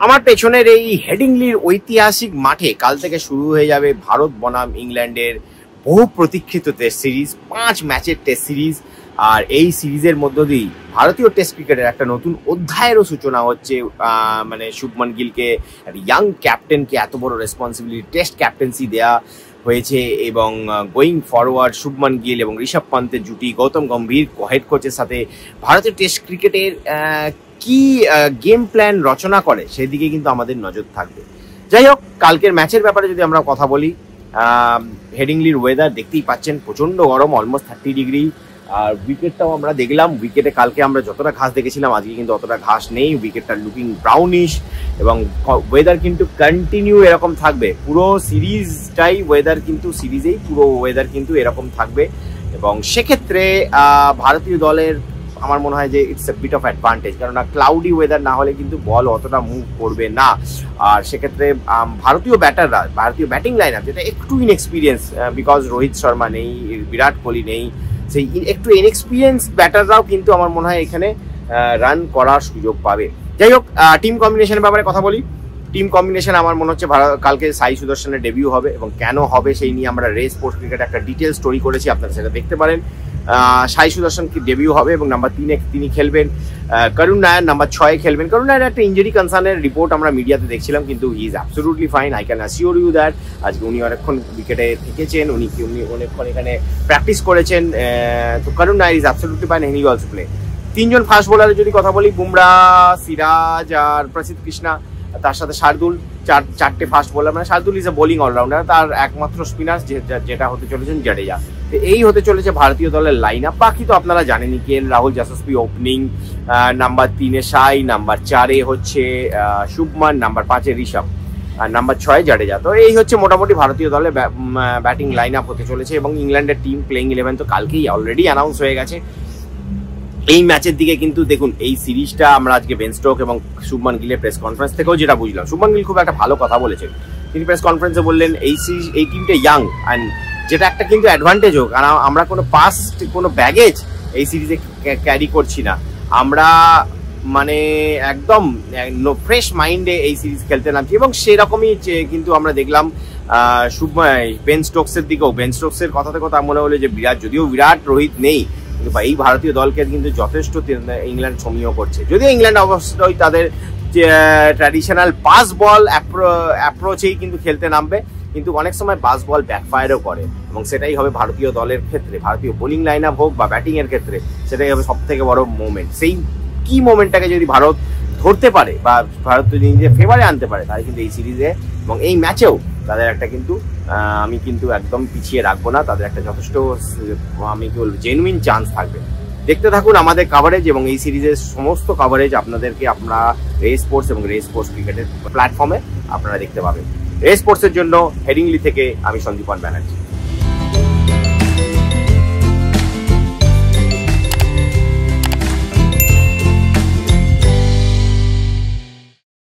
আমার পেছনের এই হেডিংলির ঐতিহাসিক মাঠে কাল থেকে শুরু হয়ে যাবে ভারত বনাম ইংল্যান্ডের বহু প্রতীক্ষিত টেস্ট সিরিজ, 5 ম্যাচের টেস্ট সিরিজ। আর এই সিরিজের মধ্য দিয়েই ভারতীয় টেস্ট ক্রিকেটের একটা নতুন অধ্যায়েরও সূচনা হচ্ছে। মানে শুভমান গিলকে, ইয়াং ক্যাপ্টেনকে এত বড় রেসপন্সিবিলিটি টেস্ট ক্যাপ্টেন্সি দেওয়া হয়েছে এবং গোয়িং ফরওয়ার্ড শুভমান গিল এবং ঋষভ পান্তের জুটি, গৌতম গম্ভীর হেড কোচের সাথে ভারতীয় টেস্ট ক্রিকেটের কি গেম প্ল্যান রচনা করে সেদিকে কিন্তু আমাদের নজর থাকবে। যাই হোক, কালকের ম্যাচের ব্যাপারে যদি আমরা কথা বলি, হেডিংলির ওয়েদার দেখতেই পাচ্ছেন, প্রচণ্ড গরম, অলমোস্ট 30 ডিগ্রি। আর উইকেটটাও আমরা দেখলাম, উইকেটে কালকে আমরা যতটা ঘাস দেখেছিলাম আজকে কিন্তু অতটা ঘাস নেই, উইকেটটা লুকিং ব্রাউনিশ এবং ওয়েদার কিন্তু কন্টিনিউ এরকম থাকবে পুরো সিরিজটাই। ওয়েদার কিন্তু সিরিজেই পুরো ওয়েদার কিন্তু এরকম থাকবে এবং সেক্ষেত্রে ভারতীয় দলের আমার মনে হয় যে it's a bit of advantage, কেননা ক্লাউডি ওয়েদার না হলে কিন্তু বল অতটা মুভ করবে না। আর সেক্ষেত্রে ভারতীয় ব্যাটাররা, ভারতীয় ব্যাটিং লাইন আপ যেটা একটু ইনএক্সপিরিয়েন্স, বিকজ রোহিত শর্মা নেই, বিরাট কোহলি নেই, সেই একটু ইনএক্সপিরিয়েন্স ব্যাটাররাও কিন্তু আমার মনে হয় এখানে রান করার সুযোগ পাবে। যাই হোক, টিম কম্বিনেশনের ব্যাপারে কথা বলি। টিম কম্বিনেশন আমার মনে হচ্ছে কালকে সাই সুদর্শনের ডেবিউ হবে এবং কেন হবে সেই নিয়ে আমরা রেস স্পোর্টস ক্রিকেট একটা ডিটেল স্টোরি করেছি, আপনারা সেটা দেখতে পারেন। সাই সুদর্শন কি ডেবিউ হবে এবং নাম্বার 3-এ তিনি খেলবেন। করুণ নায়ার নাম্বার 6-এ খেলবেন। করুণ নায়ার একটা ইঞ্জুরি কনসার্নের রিপোর্ট আমরা মিডিয়াতে দেখছিলাম, কিন্তু he is absolutely fine, I can assure you that. আজকে উনি অনেকক্ষণ উইকেটে থেকেছেন, উনি অনেকক্ষণ এখানে প্র্যাকটিস করেছেন। তো Karun Nair is absolutely fine, he also play. 3 জন ফাস্ট বোলারের যদি কথা বলি, বুমরা, সিরাজ আর প্রসিদ্ধ কৃষ্ণা, তার সাথে শার্দুল, চারটে ফাস্ট বোলার। মানে Shardul is a bowling allrounder, তার একমাত্র স্পিনার যেটা হতে চলেছেন জাডেজা। এই হতে চলেছে ভারতীয় দলের লাইন আপ। বাকি তো আপনারা জানেনই, কেএল রাহুল, যশস্বী ওপেনিং, নাম্বার 3-এ সাই, নাম্বার 4-এ হচ্ছে শুভমান, নাম্বার 5-এ ঋষভ, আর নাম্বার 6-এ জাডেজা। তো এই হচ্ছে মোটামুটি ভারতীয় দলের ব্যাটিং লাইন আপ হতে চলেছে এবং ইংল্যান্ডের টিম প্লেইং 11 তো কালকেই অলরেডি অ্যানাউন্স হয়ে গেছে। এই ম্যাচের দিকে কিন্তু দেখুন, এই সিরিজটা আমরা আজকে বেন স্টোক এবং শুভমান গিলের প্রেস কনফারেন্স থেকেও যেটা বুঝলাম, শুভমান গিল খুব একটা ভালো কথা বলেছেন। তিনি প্রেস কনফারেন্সে বললেন এই টিমটা ইয়াং, অ্যান্ড যেটা একটা কিন্তু অ্যাডভান্টেজ হোক, কারণ আমরা কোনো পাস্ট কোনো ব্যাগেজ এই সিরিজে ক্যারি করছি না। আমরা মানে একদম ফ্রেশ মাইন্ডে এই সিরিজ খেলতে নামছি এবং সেরকমই কিন্তু আমরা দেখলাম বেন স্টোকসের দিকেও। বেন স্টোকসের কথাতে কথা মনে হলো যে যদিও বিরাট রোহিত নেই, কিন্তু এই ভারতীয় দলকে কিন্তু যথেষ্ট ইংল্যান্ড সমীহ করছে। যদিও ইংল্যান্ড অবশ্যই তাদের ট্র্যাডিশনাল পাস বল অ্যাপ্রোচেই কিন্তু খেলতে নামবে, কিন্তু অনেক সময় পাস বল ব্যাকফায়ারও করে এবং সেটাই হবে ভারতীয় দলের ক্ষেত্রে, ভারতীয় বোলিং লাইন আপ হোক বা ব্যাটিং এর ক্ষেত্রে, সেটাই হবে সব থেকে বড় মোমেন্ট। সেই কি মোমেন্টটাকে যদি ভারত ধরতে পারে বা ভারত যদি নিজের ফেভারে আনতে পারে, তাহলে কিন্তু এই সিরিজে এবং এই ম্যাচেও তাদের একটা কিন্তু আমি কিন্তু একদম পিছিয়ে রাখবো না, তাদের একটা যথেষ্ট আমি কি বলবো জেনুইন চান্স থাকবে। দেখতে থাকুন আমাদের কভারেজ এবং এই সিরিজের সমস্ত কভারেজ আপনাদেরকে আপনারা রেস স্পোর্টস এবং রেস স্পোর্টস ক্রিকেটের প্ল্যাটফর্মে আপনারা দেখতে পাবেন। রেস স্পোর্টসের জন্য হেডিংলি থেকে আমি সন্দীপন ব্যানার্জি।